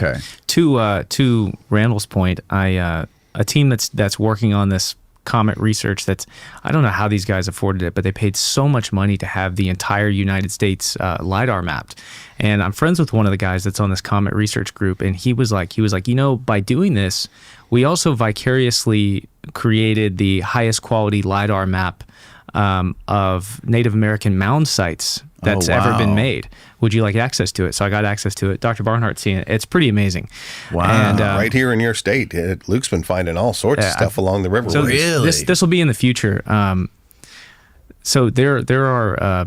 Okay. To Randall's point, a team that's working on this comet research, I don't know how these guys afforded it, but they paid so much money to have the entire United States LIDAR mapped. And I'm friends with one of the guys that's on this comet research group, and he was like, by doing this, we also vicariously created the highest quality LIDAR map of Native American mound sites that's ever been made. Would you like access to it? So I got access to it. Dr. Barnhart's seen it. It's pretty amazing. Wow. And right here in your state, Luke's been finding all sorts of stuff along the river. So really? This will be in the future. So there are,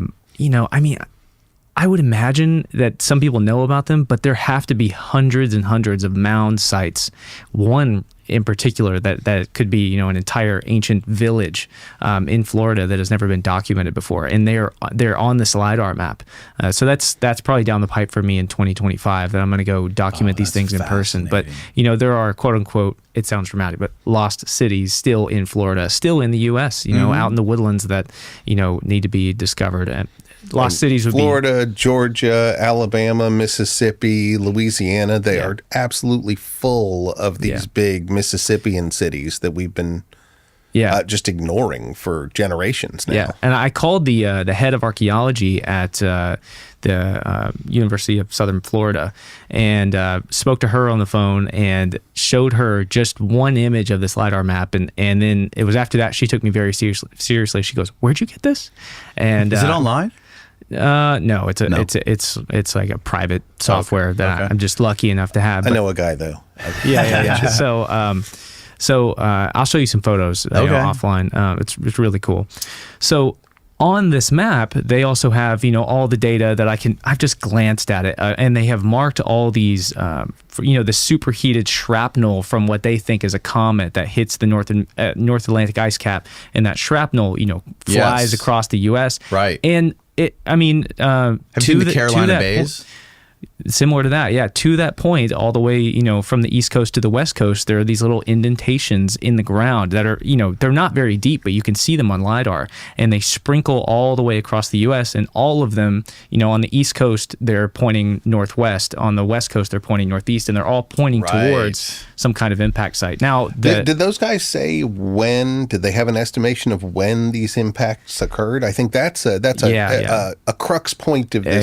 I would imagine that some people know about them, but there have to be hundreds and hundreds of mound sites. One in particular that could be, an entire ancient village in Florida that has never been documented before, and they're on this LIDAR map. So that's probably down the pipe for me in 2025 that I'm going to go document these things in person. But there are quote unquote, it sounds dramatic, but lost cities still in Florida, still in the U.S. Out in the woodlands that need to be discovered. And lost cities would Florida, Georgia, Alabama, Mississippi, Louisiana. They are absolutely full of these big Mississippian cities that we've been just ignoring for generations now. Yeah, and I called the head of archaeology at the University of Southern Florida and spoke to her on the phone and showed her just one image of this LIDAR map, and then it was after that she took me very seriously. She goes, "Where'd you get this?" And is it online? No, it's like a private software that I'm just lucky enough to have. I know a guy though. Yeah. So I'll show you some photos offline. It's really cool. So on this map, they also have all the data that I've just glanced at it, and they have marked all these the superheated shrapnel from what they think is a comet that hits the North Atlantic ice cap, and that shrapnel flies across the U.S. Right. And have you seen the Carolina Bays? Similar to that, yeah. To that point, all the way, from the East Coast to the West Coast, there are these little indentations in the ground that are, they're not very deep, but you can see them on LIDAR, and they sprinkle all the way across the U.S. And all of them, on the East Coast, they're pointing northwest. On the West Coast, they're pointing northeast, and they're all pointing towards some kind of impact site. Now, did those guys say when? Did they have an estimation of when these impacts occurred? I think that's a crux point of this